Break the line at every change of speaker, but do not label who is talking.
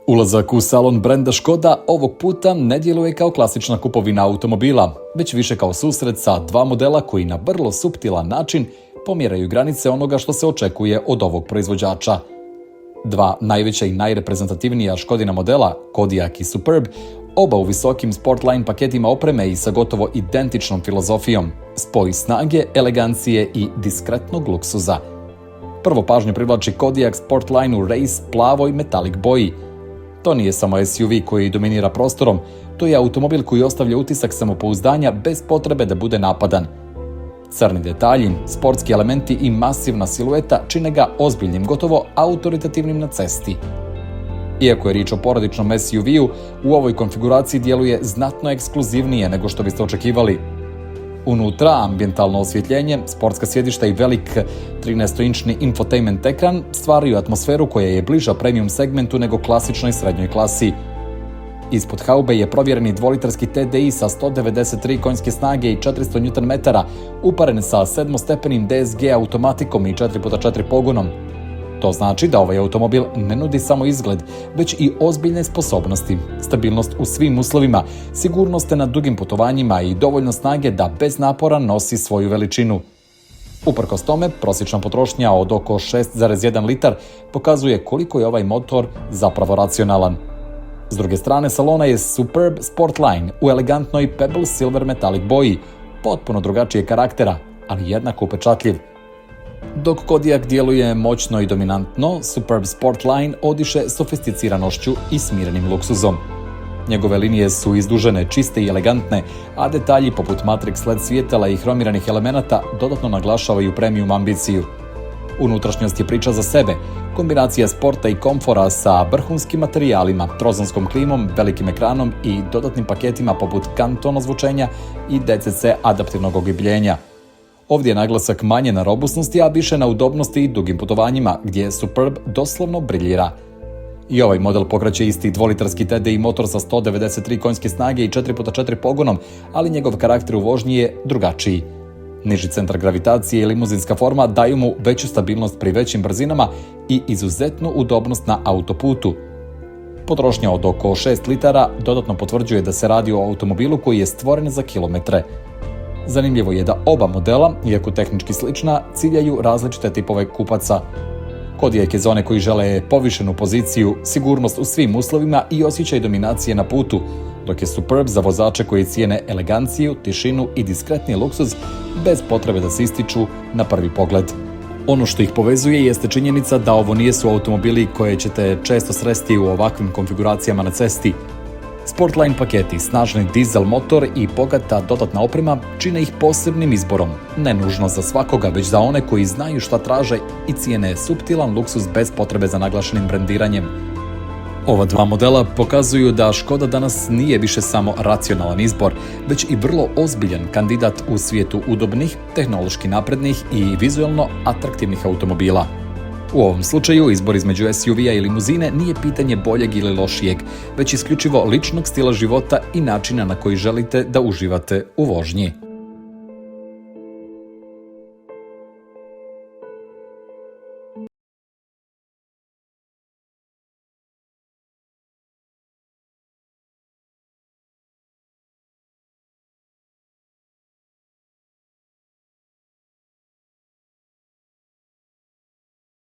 Ulazak u salon brenda Škoda ovog puta ne djeluje kao klasična kupovina automobila, već više kao susret sa dva modela koji na vrlo suptilan način pomjeraju granice onoga što se očekuje od ovog proizvođača. Dva najveća i najreprezentativnija Škodina modela, Kodiaq i Superb, oba u visokim Sportline paketima opreme i sa gotovo identičnom filozofijom, spoj snage, elegancije i diskretnog luksuza. Prvo pažnju privlači Kodiaq Sportline u race plavoj metalik boji. To nije samo SUV koji dominira prostorom, to je automobil koji ostavlja utisak samopouzdanja bez potrebe da bude napadan. Crni detalji, sportski elementi i masivna silueta čine ga ozbiljnim, gotovo autoritativnim na cesti. Iako je riječ o porodičnom SUV-u, u ovoj konfiguraciji djeluje znatno ekskluzivnije nego što biste očekivali. Unutra ambijentalno osvjetljenje, sportska sjedišta i velik 13-inčni infotainment ekran stvaraju atmosferu koja je bliža premium segmentu nego klasičnoj srednjoj klasi. Ispod haube je provjereni dvolitarski TDI sa 193 konjske snage i 400 Nm, uparen sa 7-stepenim DSG automatikom i 4x4 pogonom. To znači da ovaj automobil ne nudi samo izgled, već i ozbiljne sposobnosti, stabilnost u svim uslovima, sigurnost na dugim putovanjima i dovoljno snage da bez napora nosi svoju veličinu. Uprkos tome, prosječna potrošnja od oko 6,1 litar pokazuje koliko je ovaj motor zapravo racionalan. S druge strane salona je Superb Sportline u elegantnoj Pebble Silver metalik boji, potpuno drugačije karaktera, ali jednako upečatljiv. Dok Kodiaq djeluje moćno i dominantno, Superb Sportline odiše sofisticiranošću i smirenim luksuzom. Njegove linije su izdužene, čiste i elegantne, a detalji poput Matrix LED svjetala i hromiranih elemenata dodatno naglašavaju premium ambiciju. Unutrašnjost je priča za sebe, kombinacija sporta i komfora sa vrhunskim materijalima, trozonskom klimom, velikim ekranom i dodatnim paketima poput Canton ozvučenja i DCC adaptivnog ogibljenja. Ovdje je naglasak manje na robusnosti, a više na udobnosti i dugim putovanjima, gdje Superb doslovno briljira. I ovaj model pokreće isti dvolitarski TDI motor sa 193 konjske snage i 4x4 pogonom, ali njegov karakter u vožnji je drugačiji. Niži centar gravitacije i limuzinska forma daju mu veću stabilnost pri većim brzinama i izuzetnu udobnost na autoputu. Potrošnja od oko 6 litara dodatno potvrđuje da se radi o automobilu koji je stvoren za kilometre. Zanimljivo je da oba modela, iako tehnički slična, ciljaju različite tipove kupaca. Kodiaq je za one koji žele povišenu poziciju, sigurnost u svim uslovima i osjećaj dominacije na putu, dok je Superb za vozače koji cijene eleganciju, tišinu i diskretni luksuz bez potrebe da se ističu na prvi pogled. Ono što ih povezuje jeste činjenica da ovo nisu automobili koje ćete često sresti u ovakvim konfiguracijama na cesti. Sportline paketi, snažni dizel motor i bogata dodatna oprema čine ih posebnim izborom, ne nužno za svakoga, već za one koji znaju šta traže i cijene suptilan luksuz bez potrebe za naglašenim brendiranjem. Ova dva modela pokazuju da Škoda danas nije više samo racionalan izbor, već i vrlo ozbiljan kandidat u svijetu udobnih, tehnološki naprednih i vizualno atraktivnih automobila. U ovom slučaju izbor između SUV-a i limuzine nije pitanje boljeg ili lošijeg, već isključivo ličnog stila života i načina na koji želite da uživate u vožnji.